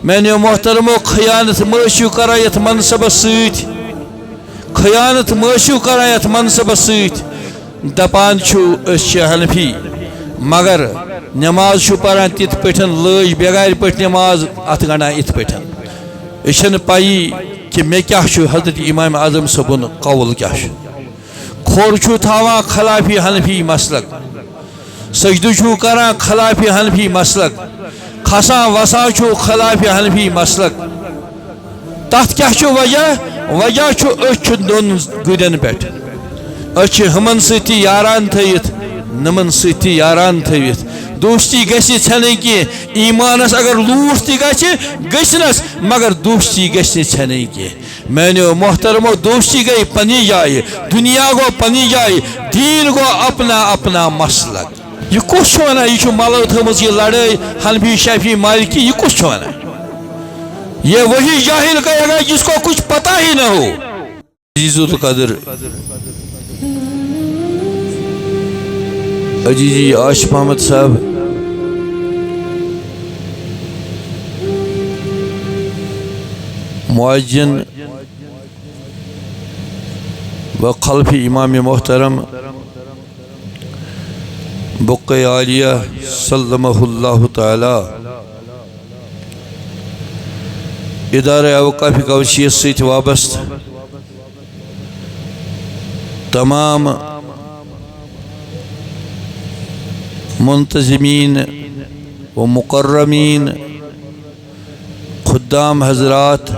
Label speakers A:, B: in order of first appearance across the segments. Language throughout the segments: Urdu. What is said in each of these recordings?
A: میانیو محترمو خیانت معاشو کران یت منصب سۭتۍ خیانت معاشو کران یت منصب سۭتۍ دپان چھو أسۍ چھِ حنفی مگر نماز چھو پران تِتھ پٲٹھۍ لٲج بےگارِ پٲٹھۍ نماز اتھ گنڈان یِتھ پٲٹھۍ أسۍ چھنہٕ پَیی کہ مےٚ کیٛاہ چھُ حضرت امام اعظم صٲبُن قول کیٛاہ چھُ کھور چھو تھاوان خلافی حنفی مسلک سجدٕ چھو کران خلافی حنفی مسلک کھسان وسان چھو خلافی حنفی مسلک تَتھ کیٛاہ چھُ وجہ چھُ أسۍ چھِ دۄن گُرٮ۪ن پٮ۪ٹھ أسۍ چھِ ہُمن سۭتی یاران تھٲیِتھ نمن سۭتی یاران تھٲیِتھ دوستی گژھِ ژھٮ۪نٕنۍ کینٛہہ ایمانس اگر لوٗٹھ تہِ گژھنس مگر دوستی گژھِ نہٕ ژھٮ۪نٕنۍ کینٛہہ میانیو محترمو دوستی گئی پننہِ جایہِ دنیا گوٚو پننہِ جایہِ دیٖن گوٚو اپنا اپنا مسلک یہ کُس چھُ ونان یہ چھُ ملو تھٲومٕژ یہ لڑٲے حنفی شافی مالکی یہ کُس چھُ ونان یہ وہی جاہل کہے گا جس کو کچھ پتہ ہی نہ ہو عزیز القدر عزیزی عاشق محمد صاحب معجن و خلفی امام محترم بقع عالیہ سلمہ اللہ تعالی ادارہ اوقاف کوشیت سۭتۍ وابستہ تمام منتظمین و مکرمین خدام حضرات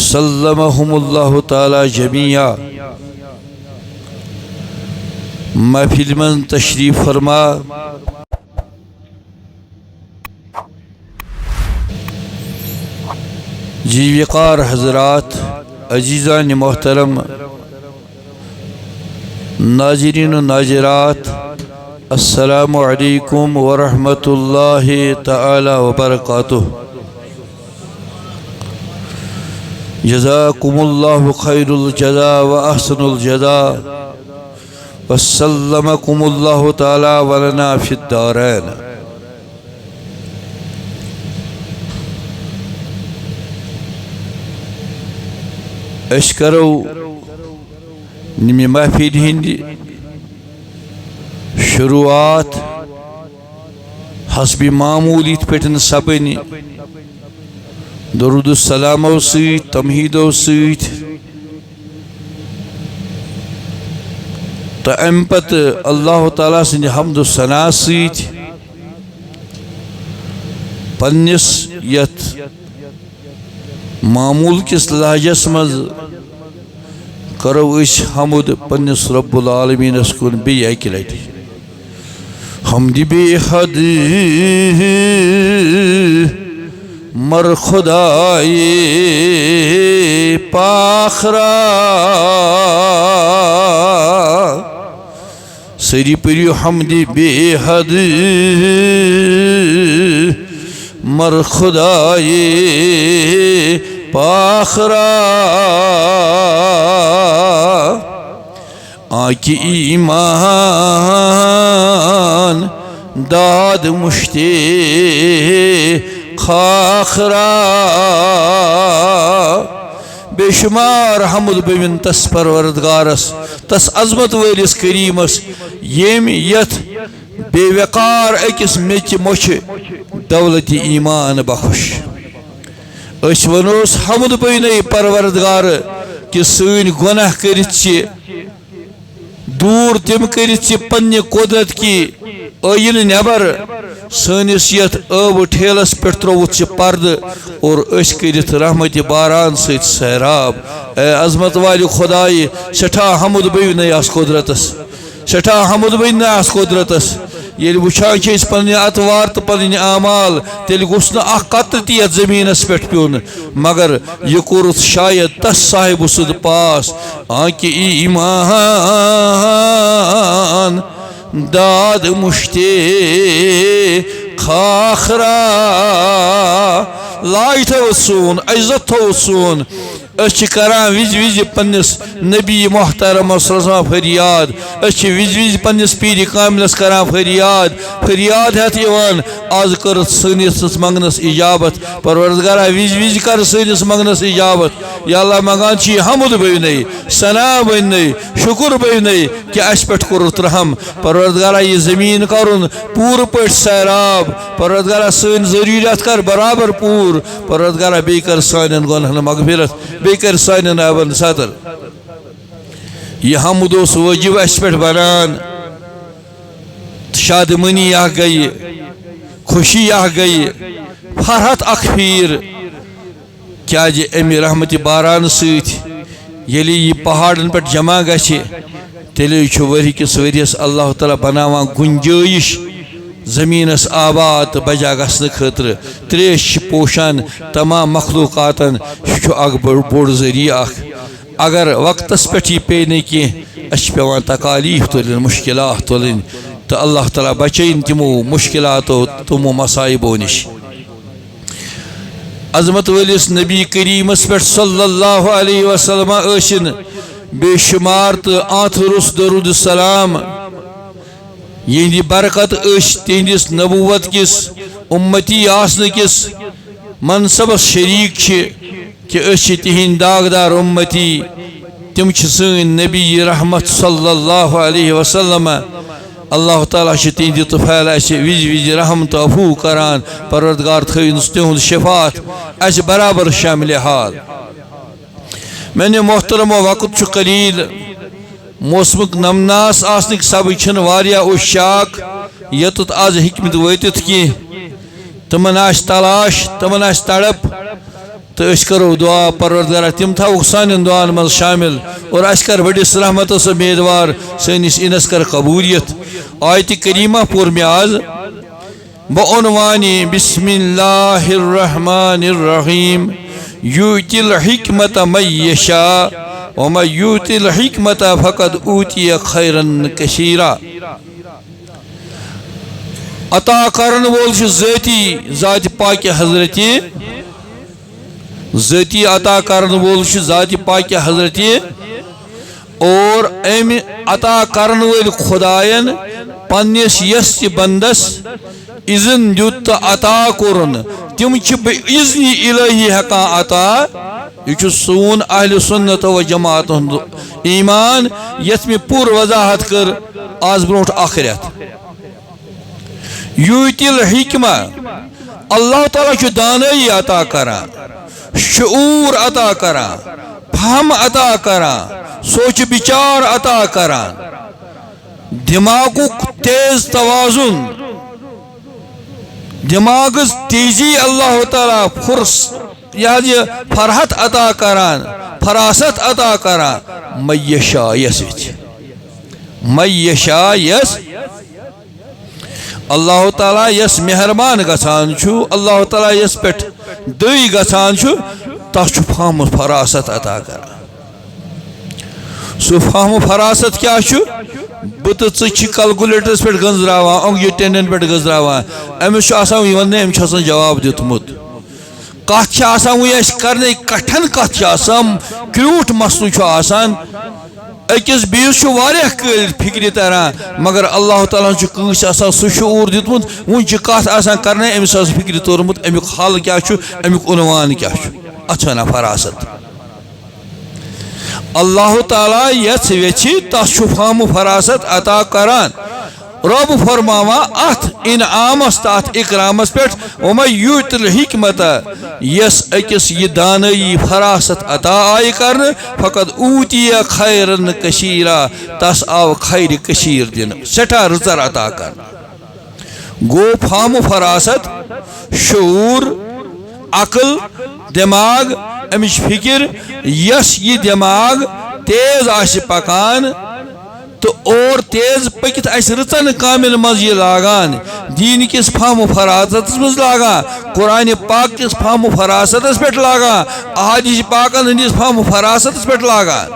A: سلمہم اللہ تعالی جمیعا محفل من تشریف فرما جی وقار حضرات عزیزان محترم ناظرین و ناظرات السلام علیکم ورحمۃ اللہ تعالی وبرکاتہ جزاکم اللہ خیر الجزاء و احسن الجزاء وسلمکم اللہ تعالی ولنا فی الدارین أسۍ کرو نمی محفل ہند شروعات حسب معمول یِتھ پٲٹھۍ سپنہِ درود السلامو سۭتۍ تمہیدو سۭتۍ تہٕ اَمہِ پتہٕ اللہ تعالیٰ سٕنٛدِ حمد و ثنا سۭتۍ پننِس یتھ معمول کِس لہجس منٛز کرو أسۍ حمد پننِس رب العالمیٖنس کُن بیٚیہِ اکہِ لٹہِ حمدِ بے حد مر خدائے پاخرا سری پٔرِو حمدِ بے حد مر خدائے پاخرا آنکہِ ایمان داد مشتے خاخرا بے شمار حمد بوِن تس پروردگارس تس عظمت وٲلِس کریٖمس ییٚمۍ یتھ بے وقار أکِس میٚژِ مۄچھِ دولتِ ایمان بخش أسۍ ونوس حمد بوٚنٕے پروردگار کہ سٲنۍ گۄناہ کٔرِتھ چھِ دوٗر تِم کٔرِتھ چھِ پننہِ قۄدرت کہِ ٲیٖنہٕ نٮ۪بر سٲنِس یتھ ٲبہٕ ٹھیلس پٮ۪ٹھ ترٛووُتھ چھِ پردٕ اور أسۍ کٔرِتھ رحمتِ باران سۭتۍ سیراب اے عظمت والہِ خۄدایہِ سٮ۪ٹھاہ حمد بوٚنٕے اَتھ قۄدرتس سٮ۪ٹھاہ حمد بوٚنٕے اَتھ قۄدرتس ییٚلہِ وٕچھان چھِ أسۍ پنٕنہِ اتوار تہٕ پنٕنۍ اعمال تیٚلہِ گوٚژھ نہٕ اکھ قطرٕ تہِ یتھ زٔمیٖنس پٮ۪ٹھ پیوٚن مگر یہِ کوٚرُتھ شاید تس صاحبہٕ سُنٛد پاس آنکہِ ایمان داد مشتے خاخرا لاج تھوت سون عزت تھوت سون اس کران وز وز پنس نبی محترم صلی اللہ علیہ وسلم فریاد اس وز وز پنس پیر کاملس کران فریاد فریاد ہتھ یوان آز کر سنس منگنس اجابت پروردگارا وز وز کر سنس منگنس اجابت یا اللہ منگان چی حمد بہنے ثنا بہنے شکر بہنے کہ اس پہ کورت رحم پروردگارا یہ زمین کرن پور پٹ سیراب پروردگارا سن ضروریات کر برابر پور پروردگارا بی کر سانن گناہن مغفرت بی کر سانن عیبن ستر یہ حمد اس واجب اس پہ بنان شادمنی یہ گئی خوشی یہ گئی فرحت اخیر کیا جی امی رحمت باران سیت یلی یہ پہاڑن پر جمع گچھے تیلی چھو وری کس وریس اللہ تعالیٰ بناوان گنجائش زمینس آباد بجا گسن خطر تریش پوشان تمام مخلوقاتن چھو اگ بوڑ ذریعہ اگر وقتس پٹھی پینے کی اچھ پیوان تکالیف تولن مشکلات تولن تو اللہ تعالیٰ بچین تمو مشکلاتو تمو مصائبو نش عظمت ولیس نبی کریم اسپیٹ صلی اللہ علیہ وسلم اشن بے شمار تو آتھرس درود السلام یہندی برکت اش تہندس نبوت کس امتی آسن کس منصبس شریک چھ کہ اش تہند داغدار امتی تم سن نبی رحمت صلی اللہ علیہ وسلم اللہ تعالیٰ تہندِ طفیل اس وز وز رحم تو عفو کران پروردگار تھوینس تہند شفاعت اس برابر شامل حال میں نے محترم وقت قلیل موسمک نمناس آسنک سب چھن واریا اشاک یتت آز حکمت ویتت کی تمن آش تلاش تمن آش تڑپ تو اس کرو دعا پروردگار تم تھاوک سانن دعان من شامل اور اس کر بڑس رحمت سے امیدوار سنس انس کر قبولیت آیت کریمہ پور میں آز بعنوان بسم اللہ الرحمن الرحیم یؤتی الحکمت من یشاء ومن یؤتی الحکمت فقد اوتی خیرا کثیرا عطا کرن وول چھ ذاتی ذات پاک حضرتی ذاتی عطا کرن وول چھ ذات پاک حضرتی اور ام عطا کرن وول خدائن پنس یس بندس اذن دیت عطا کورن تم چھ باذن الہی ہکا عطا یہ سون اہل سنت و جماعت ہند ایمان یت میں پور وضاحت کر آز برونٹ آخرت یؤتی الحکمہ اللہ تعالیٰ چھ دانائی عطا کران شعور عطا کران فہم عطا کران سوچ بچار عطا کران دماغک تیز توازن دماغز تیزی اللہ تعالیٰ فرس یہ فرحت عطا کران فراست عطا کران میشا یس میشا یس اللہ تعالیٰ یس مہربان گژھان چھو اللہ تعالیٰ یس پٹ دئی گژھان چھو تس چھو فہم فراست عطا کران سو فہم فراست کیا چھو بت کلکولیٹرس پہ گنزراوان اونگجی ٹینن پہ گنزراوان امس یہ ون امس جواب دیتمت کت اس کرنے کٹھن کت کیوٹ مسلو اکس بیس قل فکر تران مگر اللہ تعالیٰ کنس سہ شعور دیتمت ون کت کرنے امس فکر تورمت امیک حل کیا امیک عنوان کیا ات ونان فراست اللہ تعالیٰ یس ویچھی تس فہم فراست عطا کران رب فرماوا ات انعامس تات اکرامس پہ ومن یؤتی الحکمت یس اکس یہ دانائی فراست عطا آئی کرن فقد اوتی خیرا کثیرا تس آو خیر کثیر دن سٹھا رزر عطا کرن گو فہم فراست شعور عقل دماغ امش فکر یس یہ دماغ تیز آش پکان تو اور تیز پکت اس رچن کامل مز یہ لاگان دین کس فہم و فراست مز لاگان قرآن پاک کس فہم و فراست پہ لاگان احادیث پاکن ہندس فہم و فراست پہ لاگان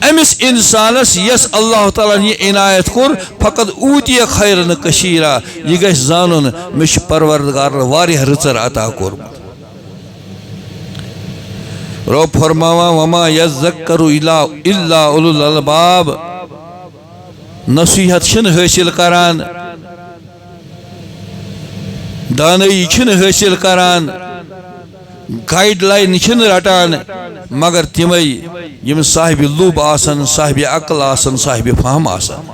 A: امس انسانس یس اللہ تعالیٰ یہ عنایت کور فقط اوتی خیرن کثیرا یہ گژھِ زانن مش پروردگار واریاہ رٕژر عطا کورمت رب فرماوان وما یذکر الا اولو الالباب نصیحت چھن حاصل کران دانائی چھن حاصل کران گائیڈ لائن چھن رٹان مگر تمے یم صاحب لب آسن صاحب عقل آسن صاحب فہم آسن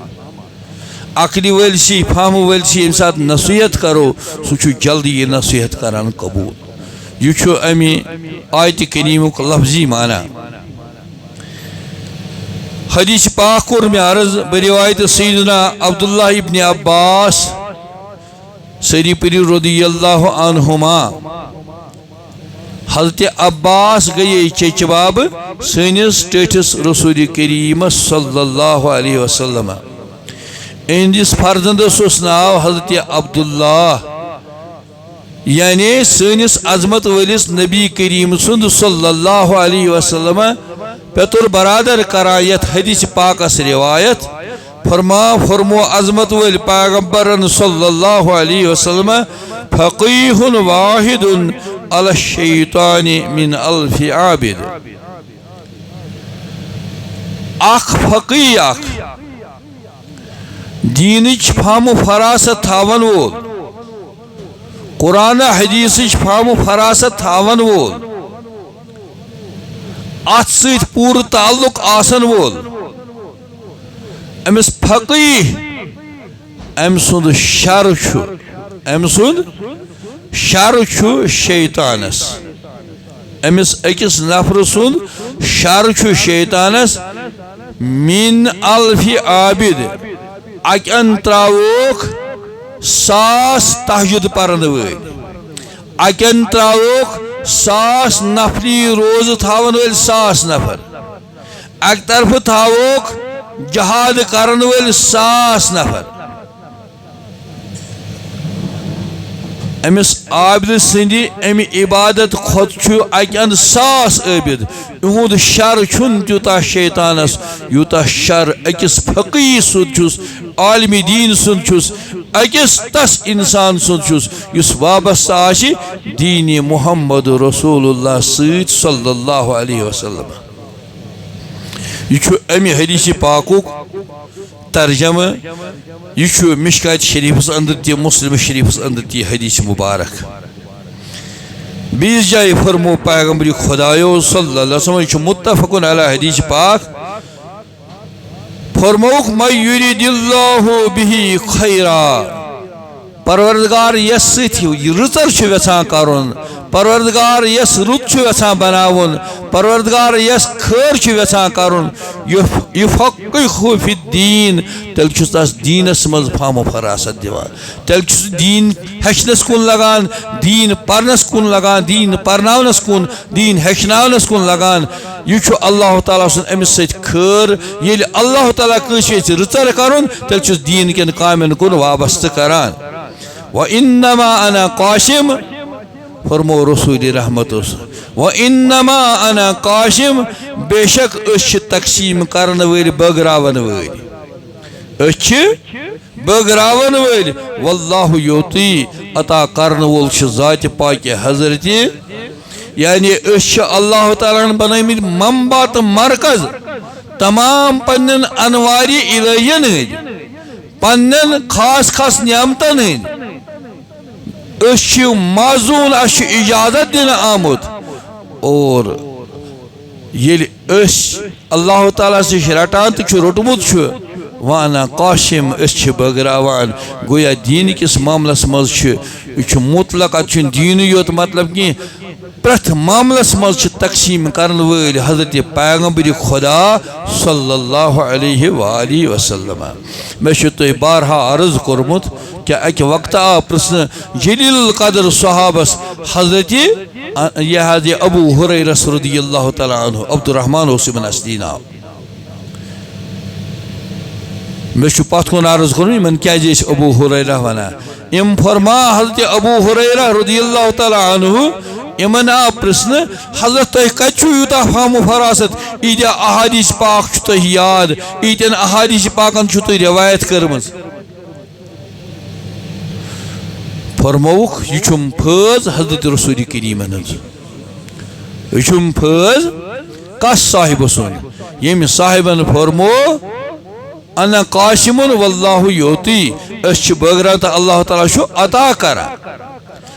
A: عقلی ولسی فہم ولسی یم سات نصیحت کرو سہ جلدی یہ نصیحت کران قبول یہ امی آیت کریمک لفظی معنی حدیث پاک کور میں عرض بروایت سیدنا عبداللہ ابن عباس سری پری رضی اللہ عنہما حضرت عباس گئی چچ باب سنس ٹھٹس رسول کریم صلی اللہ علیہ وسلم اہندس فرزندس ناو حضرت عبداللہ یعنی سنس عظمت ولس نبی کریم سند صلی اللہ علیہ وسلم پتر برادر کرایت حدیث پاکس روایت فرمو عظمت ول پیغمبرن صلی اللہ علیہ وسلم فقیہ واحد علی الشیطان من الف عابد اخ فقیہ اخ دینچ فہم فراست تھاون وول قرآن حدیث فہم فراست تھاون وول ات سۭتۍ پوٗرٕ تعلق آسن وول امس فقیہ ام سند شر چھُ شیطانس امس أکِس نفر سند شر چھُ شیطانس من الف عابد اکن تراوک 1000 تہجد پرن ول اکن تراوک 1000 نفری روز تھاون ول 1000 نفر اک طرف تھاوک جہاد کرن ول 1000 نفر امس عابد سندی امی عبادت خود چھو اکن 1000 عابد اہد شر چھن تیوتا شیطانس یوتا شر اکس فقیہ سند چھس عالم دین سند چھس اکس تس انسان سند چھس یس وابستہ آشی دین محمد رسول اللہ سید صلی اللہ علیہ وسلم یہ امی حدیث پاکوک ترجمہ یہ مشکات شریفس اندر تی مسلم شریفس اندر تی حدیث مبارک بیس جائے فرمو پیغمبر خدایو صلی اللہ علیہ وسلم یہ متفقن علی حدیث پاک فرموک من یرید اللہ بہی خیرا پروردگار یس سۭتۍ رٕژر چھُ یژھان کرُن پروردگار یس رُت چھُ یژھان بناوُن پروردگار یس خیر چھُ یژھان کرُن یفقہہ فی الدین تیٚلہِ چھُس تس دیٖنس منٛز فہم و فراست دِوان تیٚلہِ چھُس دیٖن ہیٚچھنس کُن لگان دیٖن پرنس کُن لگان دیٖن پرناونس کُن دیٖن ہیٚچھناونس کُن لگان یہ چھُ اللہ تعالیٰ سُنٛد أمِس سۭتۍ خٲر ییٚلہِ اللہ تعالیٰ کٲنٛسہِ یژھِ رٕژر کرُن تیٚلہِ چھُس دیٖن کٮ۪ن کامٮ۪ن کُن وابستہٕ کران وَإِنَّمَا أَنَا قَاسِمٌ فرمو رسول رحمت وَإِنَّمَا أَنَا قَاسِمٌ بے شک أسۍ چھِ تقسیٖم کرن وٲلۍ بٲگراون وٲلۍ أسۍ چھِ بٲگراون وٲلۍ واللہ یوتی عطا کرن وول چھُ ذاتِ پاکہِ حضرتِ یعنی أسۍ چھِ اللہ تعالیٰ ہن بنٲومٕتۍ منبع تہٕ مرکز تمام پننٮ۪ن انوارِ الہین ہٕنٛدۍ پننٮ۪ن خاص خاص نعمتن ہٕنٛدۍ أسۍ چھِ معزوٗن اَسہِ چھُ اجازت دِنہٕ آمُت اور ییٚلہِ أسۍ اللہ تعالیٰ سۭتۍ رٹان تہٕ چھُ روٚٹمُت چھُ وانا قاسم أسۍ چھِ بٲگراوان گویا دیٖن کِس معاملس منٛز چھُ یہِ چھُ مطلق اتھ چھُنہٕ دیٖنٕے یوت مطلب کینٛہہ پرٛٮ۪تھ معاملس منٛز چھِ تقسیٖم کرن وٲلۍ حضرت پیغمبر خدا صلی اللہ علیہ وآلہ وسلم مےٚ چھُ تۄہہِ بارہا عرض کوٚرمُت کہ اکہ وقتہٕ آو پرٛژھنہٕ جلیل القدر صحابس حضرت یہ حض ابو ہریرہ رضی اللہ تعالیٰ عنہ عبدالرحمن اوس یِمن اصلی ناو مےٚ چھُ پتھ کُن عرض کوٚرمُت یِمن کیازِ ٲسۍ ابو ہریرہ ونان أمۍ فرما حضرت ابو ہریرہ رضی اللہ تعالیٰ عنہ یِمن آو پرٛژھنہٕ حضرت تۄہہِ کتہِ چھُو یوٗتاہ فہم و فراست ایدیا احادیث پاک چھو یاد ایتن احادیث پاکن چھو روایت کرمز فرموک یہ چھم فیض حضرت رسول کریم ہنز یہ چھم فیض کس صاحب سن یم صاحبن فرمو انا قاسم واللہ یوتی اس چھ بغران تا اللہ تعالیٰ چھو عطا کرا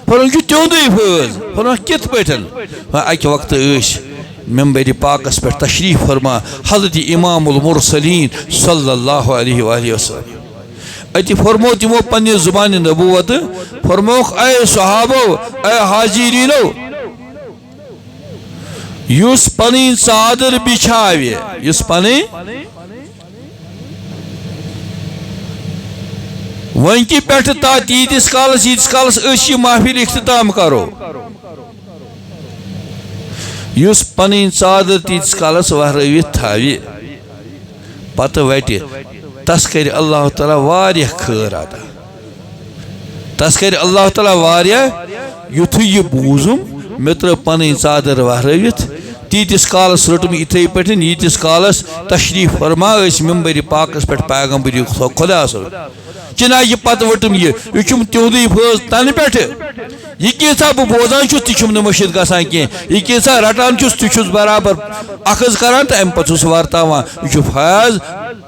A: فرمو چھو تیوندی فیض فرمو کت پیٹن اکی وقت ایش منبر پاکس پر تشریف فرما حضرت امام المرسلین صلی اللہ علیہ وآلہ وسلم اتی فرمو تیمو پنی زبان نبوت فرموک اے صحابو اے حاضرینو یس پنی صادر بچھاوی یس پنی ونکی پیٹھ تا تیتس کالس اشی محفل اختتام کرو یس پنی صادر تیتس کالس وحرویت تھاوی پتہ ویٹی تس کر اللہ تعالیٰ واریہ خیر عطا تس کر اللہ تعالیٰ واریہ یتھو یہ بوزم متر پنی صادر وحرویت تیتس کالس رٹم اتھے پٹھن یتس کالس تشریف فرما اس منبر پاکس پٹھ پیغمبر خدا صلی چنانچہ یہ پتہ وٹم یہ چھم تیوندی فیض تن پٹھ یہ کیسا بہ بوزان چھس تہ چھم نہ مشید گژھان کی یہ کیسا رٹان چھس تہ چھس برابر اخذ کران تو ام پتہ چھس وارتاوان یہ چھ فیض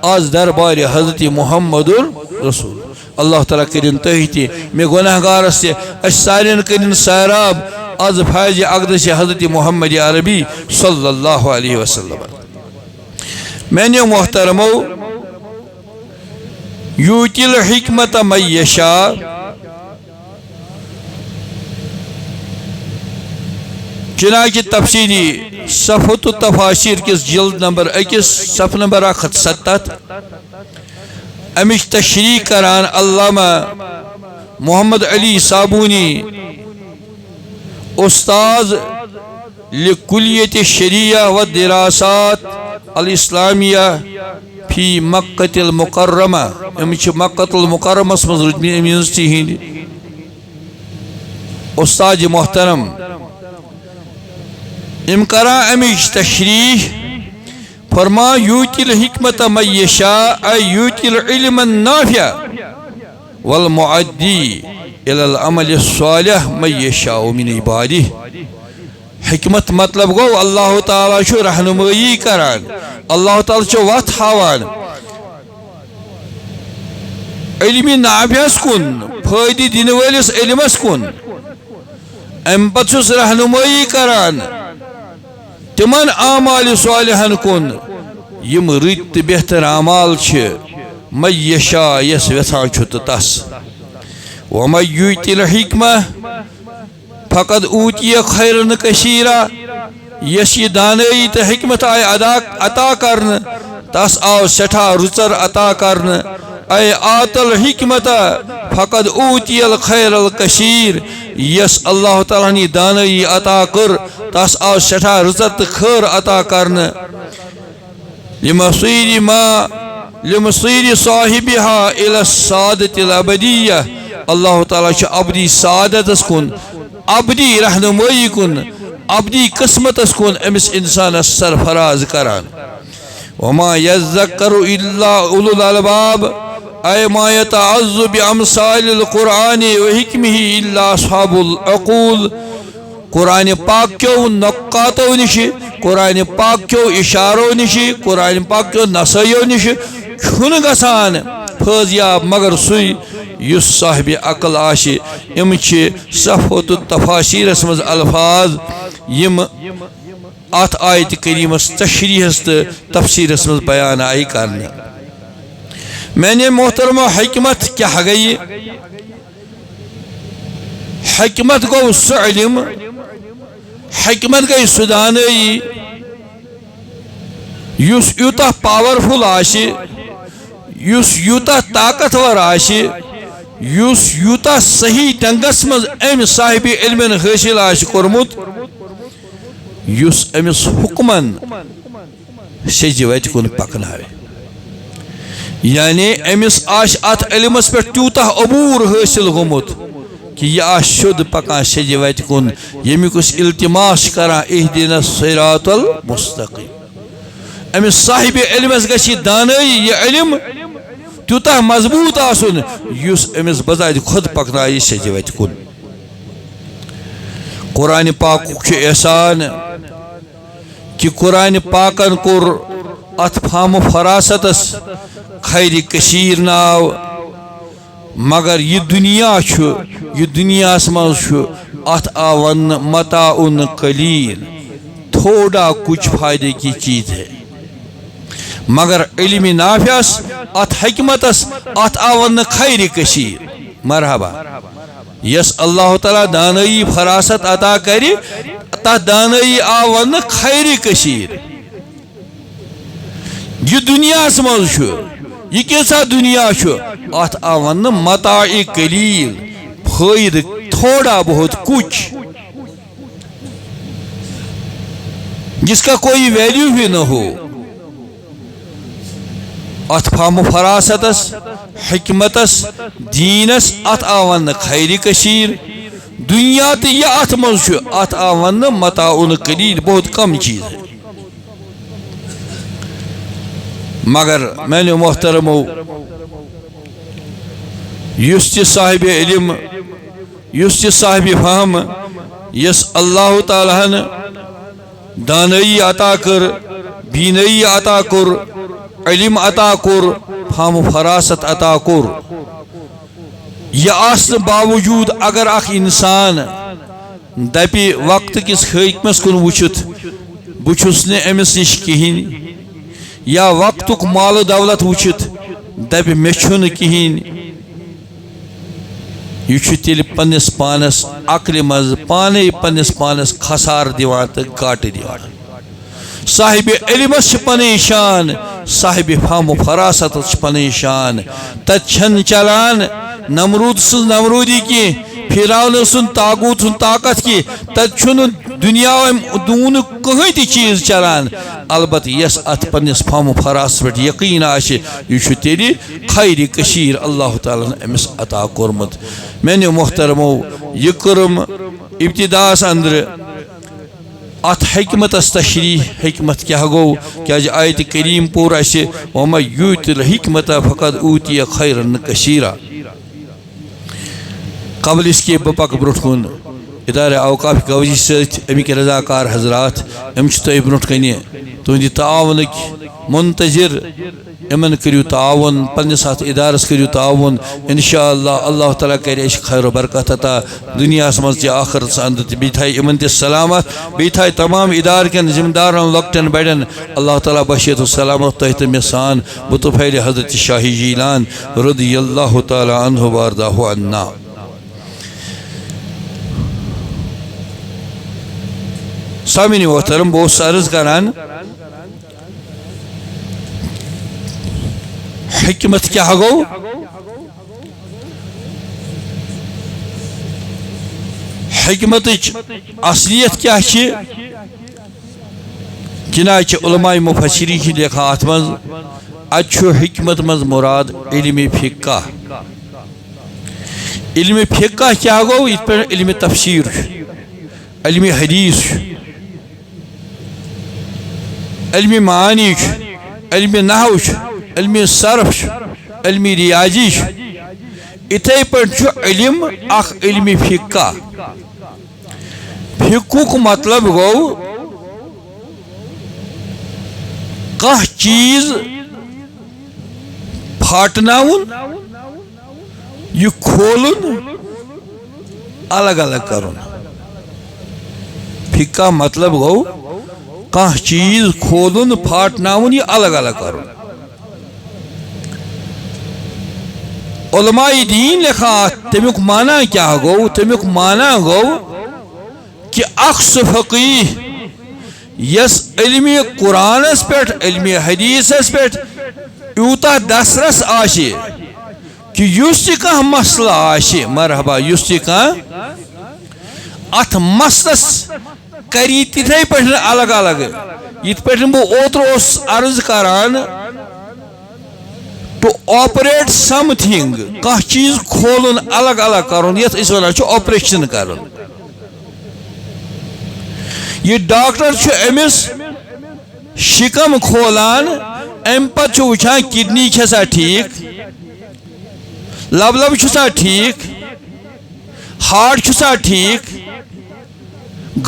A: آز دربار حضرت محمد رسول اللہ تعالیٰ کرن تہ تہ مے گناہ گارس تہ اس سارن کرن سیراب از فیض اقدس حضرت محمد عربی صلی اللہ علیہ وسلم میانیو محترمو یوتی الحکمت من یشاء چنانچہ تفسیری صفحۃ التفاسیر کس جلد نمبر 1 صفحہ نمبر 170 امش تشریح کران علامہ محمد علی صابونی استاذ لکلیت الشریعہ والدراسات الاسلامیہ فی مکہ المکرمہ امچ مکہ المکرمہ مز یونیورسٹی ہند استاد محترم ام کرا امچ تشریح فرما یوتی الحکمت من یشاء ای یوتی العلم النافع والمعدی الى العمل الصالح من یشاء من عبادہ حکمت مطلب گو اللہ تعالیٰ چھو رہنمائی کران اللہ تعالیٰ چھو وقت ہاوان علم نافعس کن فائدی دین والس علمس کن ام پت چھس رہنمائی کران تمن اعمال صالحن کن یم رت بہتر اعمال چھ من یشاء یس ویژھان چھُ تہٕ تس ومن یؤتِ الحکمہ فقد اوتی خیرن کثیرا یس یہ دانائی تو حکمت آئے عطا کرن تس آو سٹھا رچر عطا کرن اے آت الحکمت فقد اوتی الخیر الکثیر یس اللہ تعالیٰ نی دانائی عطا کر تس آو سٹھا رچر تو خیر عطا کرن لمصیر صاحبها الى السعادت الابدیہ اللہ تعالیٰ چھ ابدی سعادت کن ابدی رہنمائی کن ابدی قسمت کن امس انسان سرفراز کران وما یذکر الا اولو الالباب اے ما یتعظ بامثال القرآن وحکمہ الا اصحاب العقول قرآن پاک کیوں نقاتو نشی قرآن پاک کیوں اشارو نشی قرآن پاک کیوں نصیو نشی چھن گسان فیضیاب مگر سوی یس صاحب عقل آشی ام چھ صفحۃ التفاسیر مز الفاظ یم ات آیت کریمس تشریحس تو تفسیرس مز بیان آئی کرنے میں نے محترم حکمت کیا گئی حکمت گو سو علم حکمت گئی سدانائی یس یوتا پاورفل آشی یس یوتا طاقتور آشی یس یوتا صحیح ڈنگس مز ام صاحب علم حاصل آشی کورمت یس امس حکمن سجہ وتہ کن پکناوے یعنی امس آش ات علمس پہ تیوتہ عبور حاصل گومت کہ یہ آش شد پکان سجہ وتہ کن یمیک التماس کران اہدنا الصراط المستقیم امس صاحب علمس گژھِ دانائی یہ علم تیوتاہ مضبوط آسن یس امس بذات خود پکنائی سیٚدِ وتہِ کُن قرآن پاک چھُ احسان کہ قرآن پاکن کور ات فام فراستس خیر کثیر ناو مگر یہ دنیا چھُ یہ دنیاس منٛز چھُ ات آو وننہٕ متاع قلیل تھوڑا کچھ فائدے کی چیز ہے مگر علم نافعس ات حکمتس ات آو وننہٕ خیر کثیر مرحبا یس اللہ تعالیٰ دانائی فراست عطا کری تتھ دانائی آو وننہٕ خیر کثیر یہ دنیاس منٛز چھُ یہ کیسا دنیا چھُ ات آو وننہٕ متاع قلیل فائدہ تھوڑا بہت کچھ جس کا کوئی ویلیو بھی نہ ہو ات فام فراستس حکمتس دینس ات آو وننہٕ خیر کثیر دنیا تو یہ ات منٛز چھُ ات آو وننہٕ متاع قلیل بہت کم چیز ہے مگر میانیو محترمو یس تہِ صاحب علم یس تہِ صاحب فہم یس اللہ تعالیٰ ہن دانائی عطا کر بینائی عطا کر علم عطا کر فہم فراست عطا کر یہ آسن باوجود اگر اخ انسان دپی وقت کس حکمس کن وچھت بچھس نے امس نش کہین یا وقتک مال و دولت وچھت دپی مے چھُنہٕ کہین یہ چھُ تیٚلہِ پننس پانس عقلہِ منٛز پانے پننس پانس خسار دِوان تہٕ گاٹہٕ دِوان صاحب علمس چھِ پنٕنۍ شان صاحب فہم و فراستس چھِ پنٕنۍ شان تتہِ چھنہٕ چلان نمرود سٕنٛز نمرودی کینٛہہ فرعون سُنٛد طاغوت سُنٛد طاقت کینٛہہ تتہِ چھُنہٕ دنیا دونُک کٕہٕنۍ تہِ چیٖز چلان البتہ یس ات پننس فہم و فراست پٮ۪ٹھ یقین آسہِ یہ چھُ تیٚلہِ خیر کثیر اللہ تعالیٰ ہن أمس عطا کوٚرمُت میانیو محترمو یہ کٔرٕم ابتداس اندر ات حکمتس تشریح حکمت کیا گو کیازِ آیت کریم پور اسہِ وَمَن یُؤتِ الحکمت فقد اوٗتِیَ خیرًا کثیرا قبل اس کے بہ پکہٕ برونٛٹھ کُن ادارہ اوقاف گوجی سۭتۍ امیِکۍ رضاکار حضرات یِم چھِ تۄہہِ برونٛٹھ کنہِ تُہنٛدِ تعاونٕکۍ منتظر یمن کٔرِو تعاون پننس اتھ ادارس کٔرِو تعاون انشاءاللہ اللہ تعالیٰ کرِ اَسہِ خیر و برکت عطا دنیاہس منٛز تہِ آخرتس اندر تہِ بیٚیہِ تھایہِ یِمن تہِ سلامت بیٚیہِ تھایہِ تمام ادارٕ کٮ۪ن ذمہٕ دارن لۄکٹٮ۪ن بڑٮ۪ن اللہ تعالیٰ بشیت و سلامت تۄہہِ تہٕ مےٚ سان بطفیل حضرت شاہی جیلان رضی اللہ تعالیٰ عنہ وارضاہ عنا سامعین محترم بہٕ اوسُس عرض کران حکمت کیا گو حکمت اصلیت کیا چھ چنانچہ علماء مفسری کی لکھا ات مز اچھو حکمت مز مراد علم فقہ علم فقہ کیا گو یہ پر علم تفسیر علم حدیث علم معانی علم نحو علم صرف علم ریاضی اتھے پہ علم اخ علم فقہ فقہ مطلب گو کانٛہہ چیز پھاٹناون یہ کھولن الگ الگ کرن فقہ مطلب گو کانٛہہ چیز کھولن پھاٹناون یہ الگ الگ کرن علماء دین لکھا تمیک معنی کیا گو تمیک معنی گو کہ اخ فقیہ یس علم قرآن پہ علم حدیث پہ یوتا دسترس آشی کہ یس تہ کانٛہہ مسئلہ آشی مرحبا یس تہ کانٛہہ ات مسلس کری تتھے پہ الگ الگ یت پہ بہ اوتر عرض کران ٹو آپریٹ سم تھنگ کانٛہہ چیز کھولن الگ الگ کرن یتھ أسۍ ونان چھِ آپریشن کرن یہ ڈاکٹر چھُ أمِس شکم کھولان ام پتہ وچھان کڈنی چھسا ٹھیک لب لب چھسا ٹھیک ہارٹ چھسا ٹھیک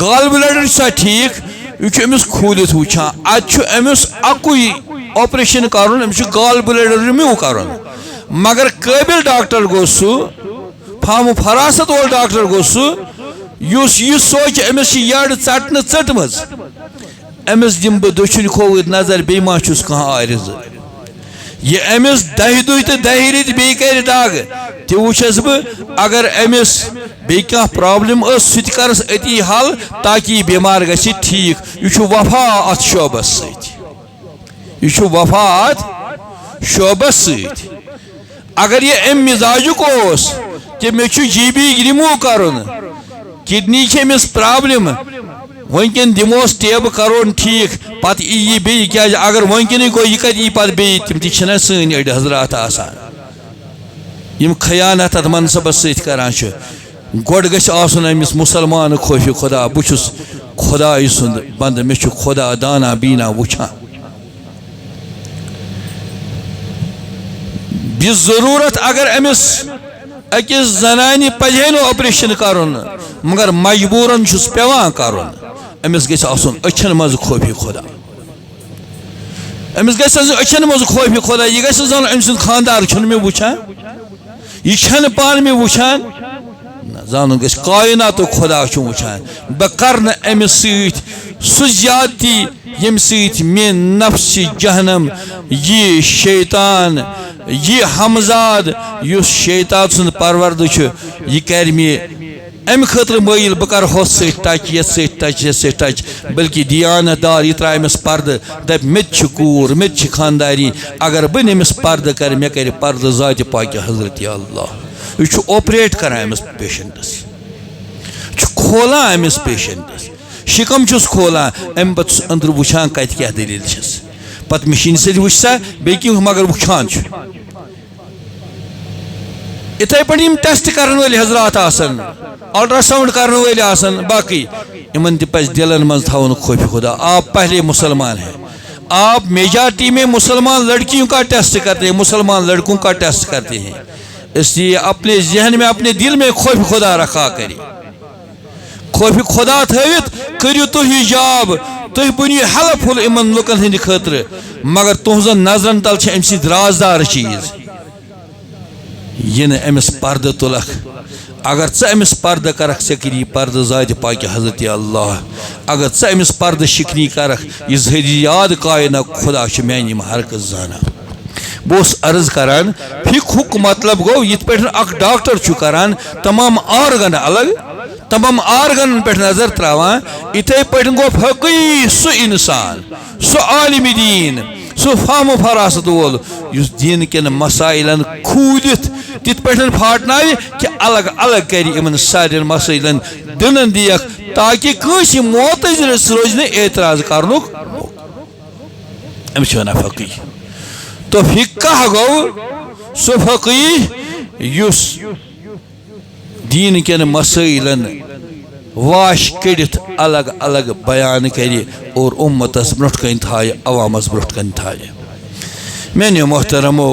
A: گال بلیڈر چھسا ٹھیک یہ امس کھولت وچھان ات امس اکوئی آپریشن کرن امس گال بلیڈر رموو کرن مگر قابل ڈاکٹر گو سہ فام فراست وول ڈاکٹر گو سہ یس یہ سوچ امس یڑ ژٹن ژٹمز امس دم بہ دچھن کھوورِ نظر بی ما چھس کانٛہہ عارض یہ امس دہہِ دُہۍ تہٕ دہہِ رٮ۪تۍ بیٚیہِ کرِ دگ تہِ وٕچھس بہ اگر امس بیٚیہِ کانٛہہ پرابلم ٲس سُہ تہِ کرس أتی حل تاکہ یہ بیمار گژھِ ٹھیک یہ چھُ وفا اتھ شعبس سۭتۍ یہ چھُ وفا اتھ شعبس سۭتۍ اگر یہ ام مزاجک اوس کہ مے چھُ جی بی رِموو کرُن کڈنی چھ امس پرابلم ونکن دموس ٹیب کرون ٹھیک پتہ ای بیٚیہِ کیٛازِ اگر ونکنے گوٚو یہِ کتہِ ای پتہٕ بیٚیہِ تِم تہِ چھِنہ سٲنۍ أڑۍ حضرات آسان یم خیانت اتھ منصبس سۭتۍ کران چھِ گۄڈٕ گژھِ آسُن أمِس مُسلمان خوفِ خدا بہٕ چھُس خۄداے سُنٛد بنٛدٕ مےٚ چھُ خۄدا دانا بینا وٕچھان ضرورت اگر امس أکِس زنانہِ پزِ نہٕ آپریشن کرُن مگر مجبوٗرن چھُس پیوان کرُن امس گژھِ آسُن أچھن منٛز خوفِ خدا امس گژھِ آسُن أچھن منٛز خوفِ خدا یہِ گژھِ نہٕ زانُن أمۍ سُنٛد خانٛدار چھُنہٕ مےٚ وٕچھان یہ چھنہٕ پانہٕ مےٚ وٕچھان زانُن گژھِ کایناتُک خدا چھُم وٕچھان بہٕ کرٕ نہٕ أمِس سۭتۍ سُہ زیادتی ییٚمہِ سۭتۍ مےٚ نفسِ جہنم یہِ شیطان یہ ہمزاد یس شیطان سن پروردہ چھُ یہ کر مے امہ خاطر مٲیل بہ کر ہوس سۭتۍ ٹچ یتھ سۭتۍ ٹچ یتھ سۭتۍ ٹچ بلکہ دیانت دار یہ ترٛایہِ أمِس پردٕ دپہِ مےٚ تہِ چھِ کوٗر مےٚ تہِ چھِ خانداری اگر بہٕ نہٕ أمِس پردٕ کرِ مےٚ کرِ پردٕ ذاتِ پاکہِ حضرت اللہ یہ چھُ آپریٹ کران أمِس پیشنٹس چھُ کھولان أمِس پیشنٹس شکم چھُس کھولان امہِ پتہٕ چھُس أنٛدرٕ وٕچھان کتہِ کیٛاہ دٔلیٖل چھس پتہٕ مشیٖنہِ سۭتۍ وٕچھ سا بیٚیہِ کینٛہہ مگر وٕچھان چھُ اتھے پٲٹھۍ یِم ٹیسٹ کرن وٲلۍ حضرات آسن الٹرا ساؤنڈ کرن وٲلۍ آسن باقی یمن تہِ پزِ دلن منٛز تھاوُن خوفِ خدا آپ پہلے مسلمان ہیں آپ میجارٹی میں مسلمان لڑکیوں کا ٹیسٹ کرتے ہیں مسلمان لڑکوں کا ٹیسٹ کرتے ہیں اس لیے اپنے ذہن میں اپنے دل میں خوف خدا رکھا کرے خوف خدا تھوت کرو تھی جاب تھی بنو ہیلپ فل ان لکن ہند خاطر مگر تہذن نظرن تل ام سۭتۍ رازدار چیز یہ امس پردہ تلک اگر ژٕ امس پردہ کرکھ ژےٚ کری پردہ ذاتِ پاکہِ حضرت اللہ اگر ژٕ امس پردہ شکنی کرکھ یہ ذہری یاد کائنہ خدا چھ میانہ یم حرکت زانا بہٕ عرض کران فقہُک مطلب گو یت پہ اخ ڈاکٹر چھُ کران تمام آرگن الگ تمام آرگن پہ نظر تراوان اتھے پہ گو فقیہ سُہ انسان سُہ عالم دین سُہ فہم و فراست وول یُس دین کٮ۪ن مسائلن کھوٗلِتھ تِتھ پٲٹھۍ پھاٹناوِ کہِ الگ الگ کرِ یِمن سارین مسائلن دِنن دِیکھ تاکہِ کٲنٛسہِ معتزِلس روزِ نہٕ اعتراض کرنُک أمِس چھِ ونان فقیہ تو فقہ گو سُہ فقیہ یُس دین کٮ۪ن مسائلن واش کڑت الگ الگ بیان کری اور امتس برٹ کن تھائے عوامس برٹ کن تھائے میانیو محترمو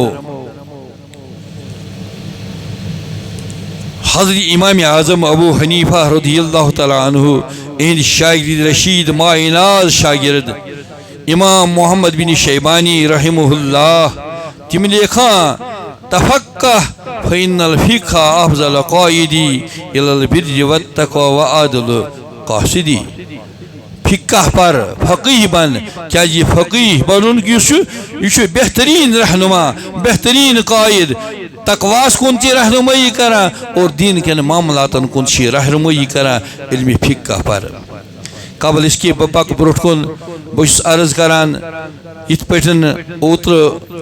A: حضرت امام اعظم ابو حنیفہ رضی اللہ تعالی عنہ اہند شاگرد رشید مایناز شاگرد امام محمد بن شیبانی رحمہ اللہ تم لیکھان تفقہ فإن الفقہ افضل قائدی الى البر والتقوى وعدل قاصدی فقہ پر فقیہ بن کیا یہ فقیہ بنن یہ بہترین رہنما بہترین قائد تقواس کن تی رہنمائی کرا اور دین کے معاملاتن کن چی رہنمائی کرا علم فقہ پر قبل اس کی بپاک بروٹ کن بس عرض کران ات پٹن اوتر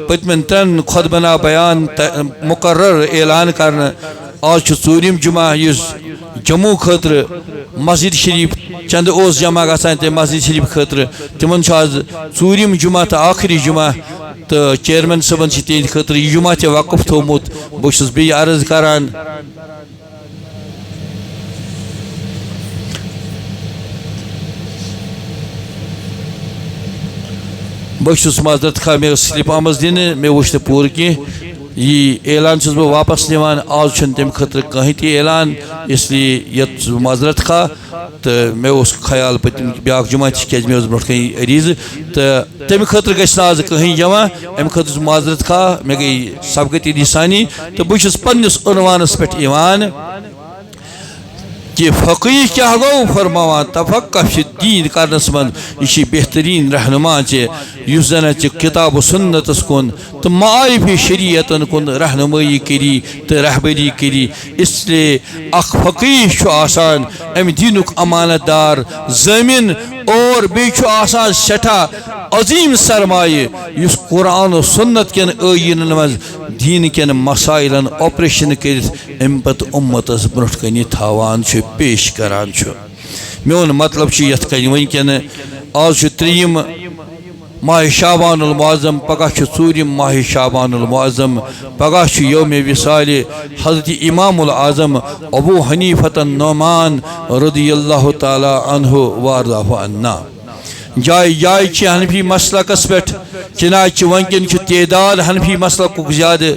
A: پتمن تن خود بنا بیان مقرر اعلان کرنا آج ژوٗرِم جمعہ یس جموں خاطر مسجد شریف چند اوس جمع گژھان تے مسجد شریف خاطر تمن آج ژوٗرِم جمعہ تو آخری جمعہ تو چیئرمین صٲبن تہند خاطر یہ جمعہ تہ وقف تھومت بہٕ بیٚیہِ عرض کران بہت معذرت خواہ مے سلپ آمز دن مے وچ پور کی یہ اعلان بہ واپس نوان آج تم خطر کہیں تہ اعلان اس لیے یت معذرت خواہ تو مے خیال پتم بیاا جمعہ تیز مے برو کن عریض تو تمہ خطر گھس آج کہیں جمع ام خطر معذرت خواہ مے گئی سبقت ثانی تو بہت پنس عنوانس پہ کہ فقیہ کیا گو فرماوان تفقہ فی الدین کرنس من یہ بہترین رہنما اس زن کتاب و سنتس کن تو معارف شریعت کن رہنمائی کری تو رہبری کری اس لیے اخ فقیہ آسان ام دینک امانت دار زمین اور بیچ آسان سٹھا عظیم سرمایہ اس قرآن و سنت کن آئین مز دین کن مسائلن آپریشن کرت ام پت امتس برٹ کن تھاوان پیش کران میون مطلب یت کن ونکن آج 3 ماہ شعبان المعظم پگہ 4 ماہ شعبان المعظم پگہ یوم وصال حضرت امام العظم ابو حنیفۃ النعمان رضی اللہ تعالی عنہ وارضاہ عنا جائے جائے حنفی مسلکس پہ چنانچہ ونکن تعداد حنفی مسلک زیادہ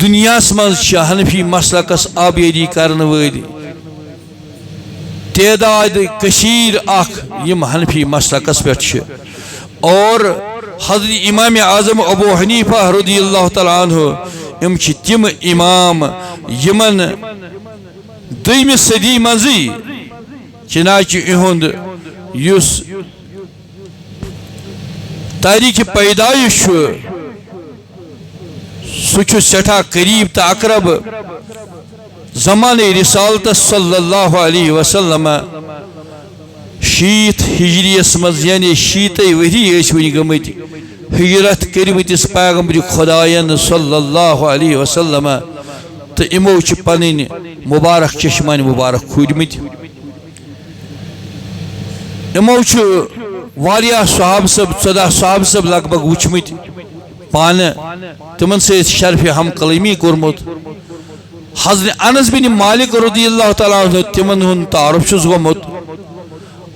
A: دنیا مز حنفی مسلکس آبیری کرن ول تعداد کثیر اخ یم حنفی مسلکس پہ اور حضرت امام اعظم ابو حنیفہ رضی اللہ تعالی عنہ ام تم امام یمن 2 صدی مزی چنانچہ اہند یس تاریخ پیدائش سہ سٹھا قریب تو اقرب زمان رسالت صلی اللہ علیہ وسلم 60 ہجریس مز یعنی 60 وری ون گمت ہجرت کرمتس پیغمبر خدائن صلی اللہ علیہ وسلم تو امو پن مبارک چشمان مبارک کھودمت امو واریاہ صحاب صب 14 صحاب صب لگ بھگ وچمت پان تمن سے شرف ہم کلمی کورمت حضرت انس بن مالک رضی اللہ تعالیٰ عنہ تمن ہن تعارف چھس گومت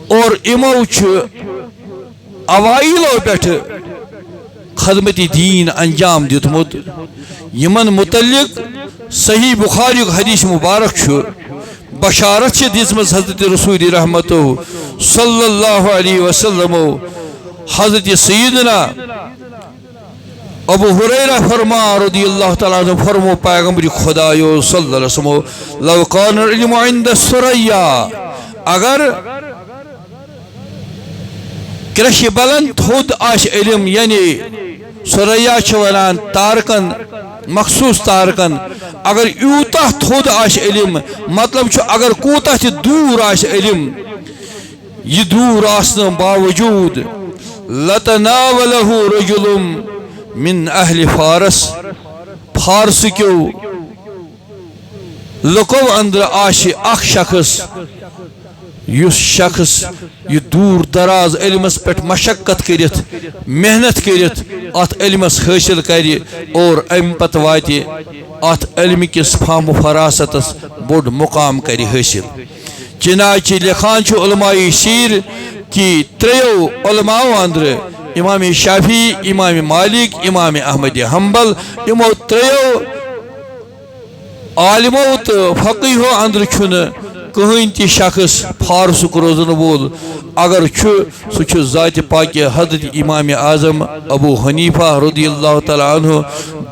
A: اور امو اوائلو پہ خدمت دین انجام دیتمت یمن متعلق صحیح بخاری حدیث مبارک بشارت دزمز حضرت رسول رحمت صلی اللہ علیہ وسلم حضرت سیدنا ابو ہریرہ فرما رضی اللہ تعالیٰ عنہ فرمو پیغمبر خدایو صلی اللہ علیہ وسلم لو کان العلم عند الثریا اگر کرش بلند تھود آش علم یعنی ثریا ونان تارکن مخصوص تارکن اگر یوتہ تھود آش علم مطلب اگر کوتہ دور آش علم یہ دور آسن باوجود لتناولہ رجل من اہل فارس فارس کیو لکو اندر آش اخ شخص یس شخص یہ دور دراز علمس پہ مشقت کرت محنت کرت ات علمس حاصل کر اور ام پت وات ات علم کس فہم و فراستس بوڑ مقام کر حاصل چنانچہ لکھان علماء سیر کی 3 علماء اندر امام شافعی امام مالک امام احمد حنبل امو 3 عالمو تو فقیحو اندر چھن کہیں تی شخص فارسک روزن وول اگر سہ ذات پاک حضرت امام اعظم ابو حنیفہ رضی اللہ تعالی عنہ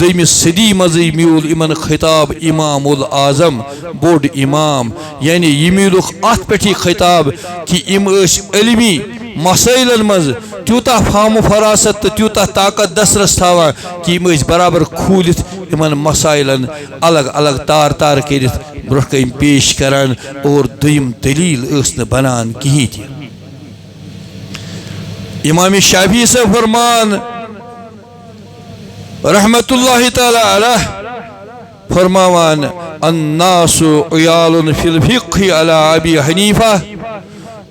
A: 2 صدی مزی میول امن خطاب امام العظم بوڑ امام یعنی یہ میولک ات پہ خطاب کہ ام علمی مسائل مز تیوتا فہم و فراست تو تیوتا طاقت دسترس تھاوان کہ ام برابر کھولت امن مسائلن الگ الگ تار تار کرت برہ کن پیش کران اور دویم دلیل اس بنان کہیں تھی امام شافعی سے فرمان رحمت اللہ تعالی علیہ فرماوان الناس عیال فی الفقہ علی ابی حنیفہ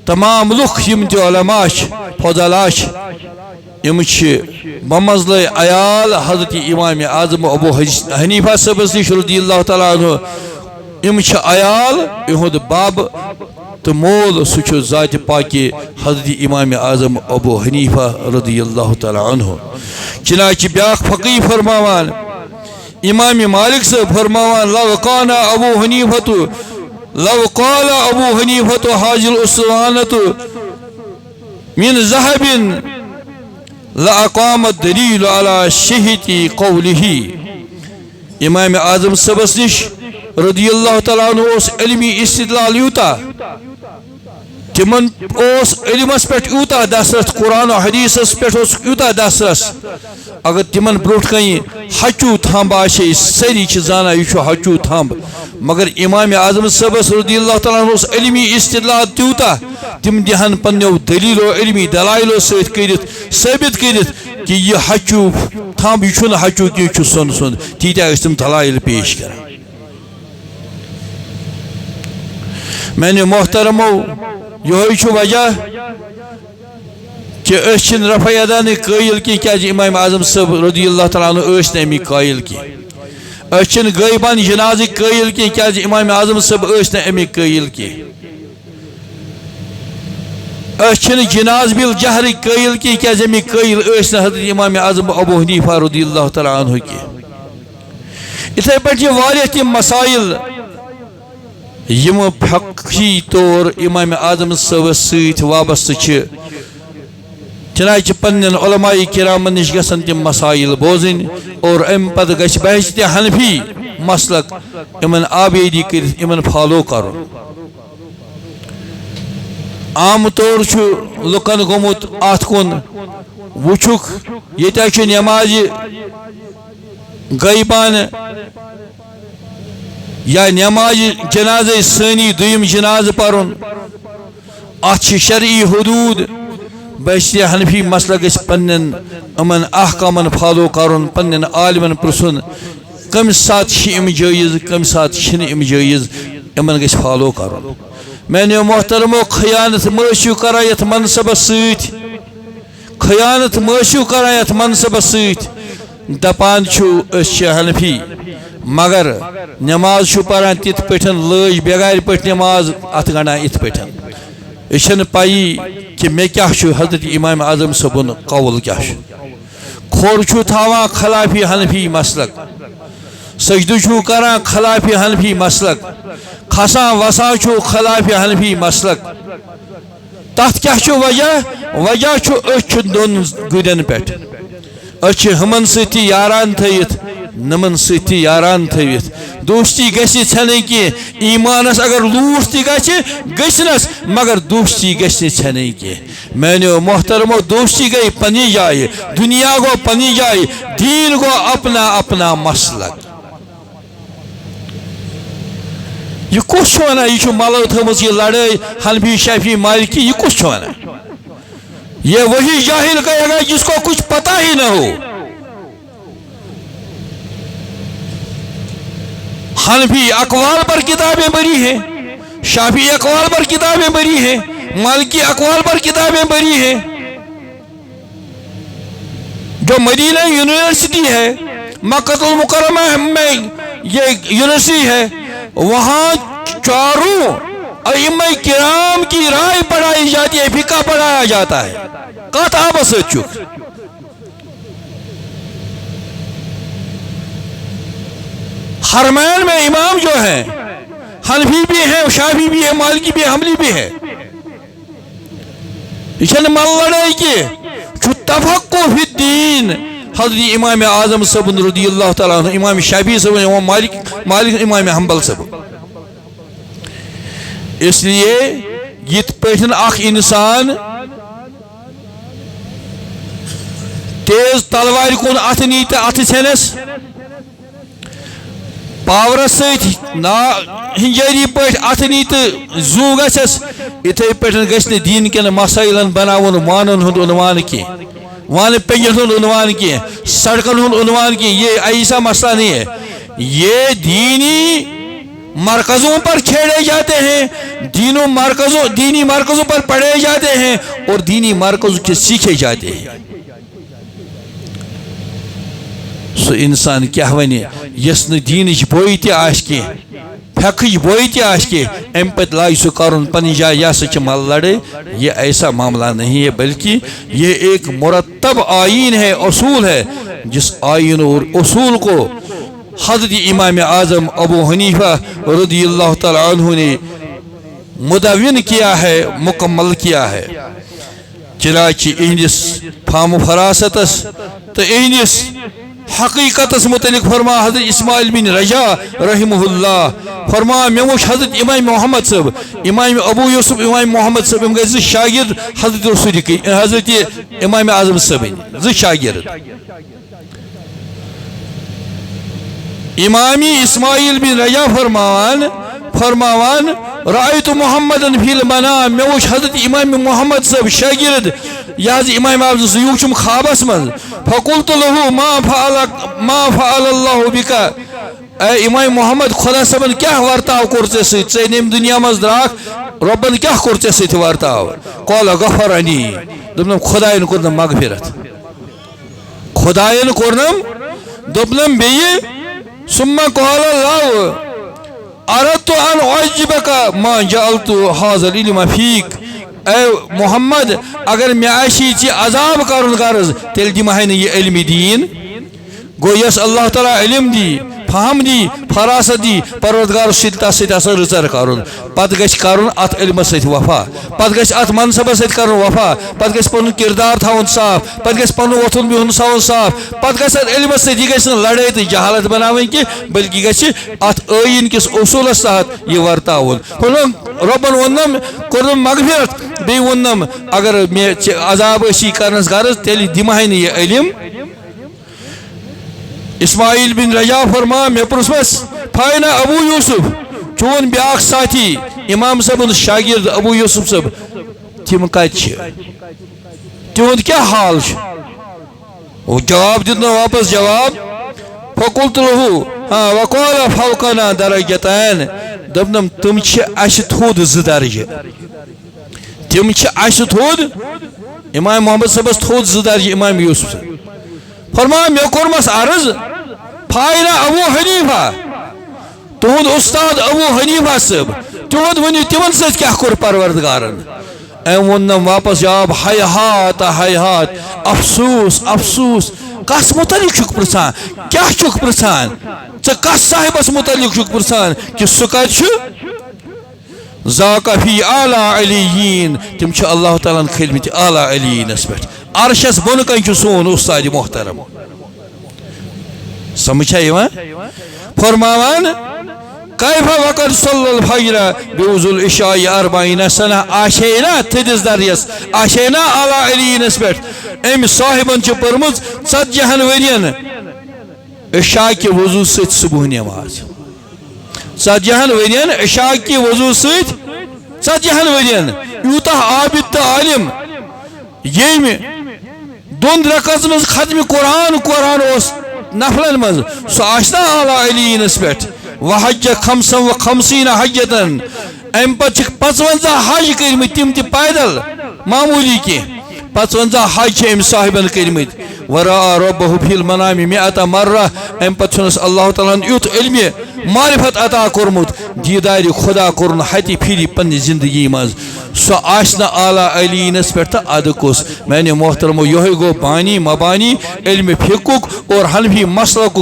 A: تمام لکھ یم تی علماء فضلاش یم بمزل عیال حضرت امام اعظم ابو حنیفہ صبس نش رضی اللہ تعالی عنہ یم عیال یہود باب تو مول سہ ذات پاک حضرت امام اعظم ابو حنیفہ رضی اللہ تعالی عنہ چنانچہ بیاکھ فقی فرماوان امام مالک سے فرماوان لو قال ابو حنیفۃ حاضر الاسوانۃ من ذهب لأقام الدلیل على شہت قوله امام اعظم صبس نش رضی اللہ تعالیٰ عنہ اس علمی استدلال یوتا تمن اس علمس پہ یوتا دسترس قرآن و حدیث پہ یوتا دسترس اگر تمن بروٹ کہیں ہچو تھمب آشے سری زانا یہ ہچو تھمب مگر امام اعظم صبس رضی اللہ تعالیٰ عنہ اس علمی استدلال تیوتا تم دہن پنو دلیل و علمی دلائلو ست کرت ثابت کرت کہ یہ ہچو تھمب یہ ہچو کی سن سن تیتیا تم دلائل پیش کر میں نے محترمو یہ وجہ کہ اچھن رفع ادان قائل کی کیا امام اعظم صاحب رضی اللہ تعالیٰ عنہ اچھن امی قائل کی اچھن غیبان جناز قائل کی کیا امام اعظم صاحب اچھن امی قائل کی اچھن جناز بالجہر قائل کی کیا امی قائل اچھن حضرت امام اعظم ابو حنیفہ رضی اللہ تعالیٰ عنہ کی اتھے پر واریہ تم مسائل یم فقہی طور امام اعظم صاحب ست وابستہ چنانچہ پنن علماء کرام نش گژھن تم مسائل بوزن اور ام پتہ گژھِ بحث حنفی مسلک امن آبیدی کرت امن فالو کرن عام طور لکن گومت ات کن وچھک یتہ نماز غیبان یا نماز جناز ثانی دویم جناز پرن ات شرعی حدود بحث حنفی مسئلہ گژھِ پنن امن احکامن فالو کرن پنن عالمن پرسن کم سات ام جائز کم سات ام جائز امن گژھِ فالو کرن میں نے محترمو خیانت معاشو کران یت منصبس ست خیانت معاشو کران یت منصبس ست دپان اس حنفی مگر نماز پران تت پٹھن لج بغیر پٹ نماز ات گنڈان ات پٹھن یہ پائی کہ میں کیا حضرت امام اعظم صبن قول کیا کھور تھاوان خلافی حنفی مسلک سجدہ کران خلافی حنفی مسلک کھسان وسان خلافی حنفی مسلک تت کیا وجہ أچھ دون گرین پہ أچھ ہمن ستی یاران تھیت نمن ستی یاران تھوت دوستی گژھِ ژھنٕنۍ کینٛہہ ایمانس اگر لوٗٹھ تہِ گژھنس مگر دوستی گژھِ نہٕ ژھنٕنۍ کینٛہہ میانیو محترمو دوستی گئی پننہِ جایہِ دنیا گو پننہِ جایہِ دین گو اپنا اپنا مسلک یہ کس ونان یہ ملو تھمٕژ یہ لڑٲے حنفی شافی مالکی یہ کس ونان یہ وہی جاہل کہے گا جس کو کچھ پتہ ہی نہ ہو حنفی اقوال پر کتابیں بری ہیں شافی اقوال پر کتابیں بری ہیں مالکی اقوال پر کتابیں بری ہیں جو مدینہ یونیورسٹی ہے مکہ المکرمہ میں یہ یونیورسٹی ہے وہاں چاروں ائمہ کرام کی رائے پڑھائی جاتی ہے فقہ پڑھایا جاتا ہے کت آبس چک حرمین میں امام جو ہیں حنفی بھی ہیں شافعی بھی ہیں مالکی بھی ہیں حنبلی بھی ہیں یہ مل لڑائی کی تفقہ فی الدین حضرت امام اعظم صاحب رضی اللہ تعالیٰ عنہ امام شافعی صاحب امام مالک امام حنبل صاحب اس لیے یت پٹھن اخ انسان تیز تلوار کن ات نیت ات ژھنس پاورس ست نا ہنجری پٹ ات نیت زو گھس اتھے پٹھن گژھِ نہٕ دین کٮ۪ن مسائلن بناون وانن ہُنٛد عنوان کینٛہہ وان پیٚین ہُنٛد عنوان کینٛہہ سڑکن ہُنٛد عنوان کینٛہہ یہ ایسا مسئلہ نہیں ہے یہ دینی مرکزوں پر کھیڑے جاتے ہیں دینی مرکزوں پر پڑھے جاتے ہیں اور دینی مرکزوں کے سیکھے جاتے ہیں سو انسان کیا ونی یس نہ دینچ بوئی تہ آس کی پھیکج بوئی تہ ام پتہ لاگ سہ کرن پنہ جائے یہ سا مل لڑے. یہ ایسا معاملہ نہیں ہے بلکہ یہ ایک مرتب آئین ہے, اصول ہے, جس آئین اور اصول کو حضرت امام اعظم ابو حنیفہ رضی اللہ تعالی عنہ نے مدون کیا ہے, مکمل کیا ہے. چنانچہ اہندس فام و فراستس تو اہندس حقیقت متعلق فرما حضرت اسماعیل بن رجا رحمہ اللہ فرما میں وچ حضرت امام محمد صاحب, امام ابو یوسف امام محمد صاحب گئی زٕ شاگرد حضرت رسول حضرت امام اعظم صاحب زٕ شاگرد. امامی اسماعیل بن رجا فرماوان رأيت محمدن فی المنام, میں وچھ حضرت امام محمد صاحب شاگرد یہ امام اعظم صاحب یوچم خوابس من. فقلت له ما فعل الله بك, اے امام محمد خدا صاحبن کیا ورتاو کور ژے سۭتۍ, ژے نیم دنیا مز دراک ربن کیا کور ژے سۭتۍ ورتاو. قال غفرنی, دوٚپنم خداین کوٚرنم مغفرت, خداین کوٚرنم. دوٚپنم بیٚیہِ ثم قال الله اردت ان اعجبك ما جعلت هذا العلم فيك. اے محمد اگر میں آشی چی عذاب کرن غرض تیل دی مہین یہ علم دین. گو یس اللہ تعالی علم دی, فہم دی, فراست دی, پروردگار سلطہ سیتا سر رچر کرن, پت گش کرن ات علم سیت وفا, پت گش ات منصب سیت کرن وفا, پت گش پن کردار تھاون صاف, پت گش پن وتھن بہن ساون صاف, پت گش ات علم سیت یہ گش لڑائی تو جہالت بناون کی بلکہ گش ات آئین کس اصولس تحت یہ ورتاون. ربن ونم کورنم مغفرت, بی ونم اگر میں عذاب اسی کرنس غرض تیل دمہین یہ علم. اسماعیل بن رجا فرما میں پرسمس فائنا ابو یوسف چون بیاک ساتھی امام صاحب شاگرد ابو یوسف صاحب تم کت تہد کیا حال وہ جواب دیتنا واپس جواب. فقلت له ہاں وقال فوقنا درجتین, دپنم تم اس تھود ز درجہ, تم اس تھود امام محمد صاحبس تھود ز درجہ امام یوسف صاحب. فرما میں کورمس عرض فائنا ابو حنیفہ, تہد استاد ابو حنیفہ صاحب, تہد ونیو تمن سۭتۍ کیا کور پروردگارن. ام ونم واپس جواب حیحات حیحات, افسوس افسوس. کس متعلق چھک پرسان, کیا چھک پرسان, ژٕ کس صاحبس متعلق چھک پرسان کہ سہ کت چھُ. ذاک فی اعلی علیین, تم چھ اللہ تعالیٰ کھلمت اعلی علیینس پہ, عرشس بن کن چھ سون استاد محترم. سمجھا یوان. فرماوان کیف وقت صلی الفجر بوضو العشاء 40 سنہ, آشینا تھدس دریس آشینا اعلی علیینس پہ. ام صاحبن چھ پرمز 40 ورین عشاء کی وضو ست صبح نماز, 40 ورین عشاء کی وضو ست 40 ورین. یوتہ عابد تو عالم یم دون رکعت مز ختم قرآن اس نفلن مز سہ آشنا اعلی علیینس پہ. وحج 55 حجتن, ام پتہ 55 حج کرمت تم تہ پیدل معمولی کی 55 حج ام صاحبن کرمت. ورا ربہ فی المنام 100 مرہ, ام پتہ چھنس اللہ تعالیٰ یوت علم معرفت عطا کورمت, دیدار خدا کورن ہتی پھر پنہ زندگی مز. سہ آشنا اعلی علیینس پہ تو ادکس. میں نے محترمو یہ گو بانی مبانی علم فقہ اور حنفی مسلک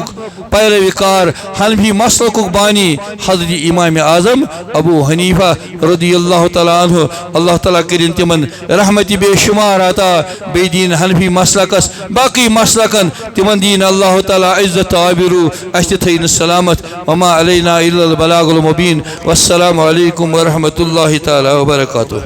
A: پیروی کار, حنفی مسلک بانی حضرت امام اعظم ابو حنیفہ رضی اللہ تعالیٰ عنہ. اللہ تعالیٰ کرن تمن رحمت بے شمار عطا, بے دین حنفی مسلکس باقی مسلکن تمن دین اللہ تعالیٰ عزت عابرو اشت تھین سلامت. وما علینا الا البلاغ المبین. والسلام علیکم ورحمۃ اللہ تعالیٰ وبرکاتہ.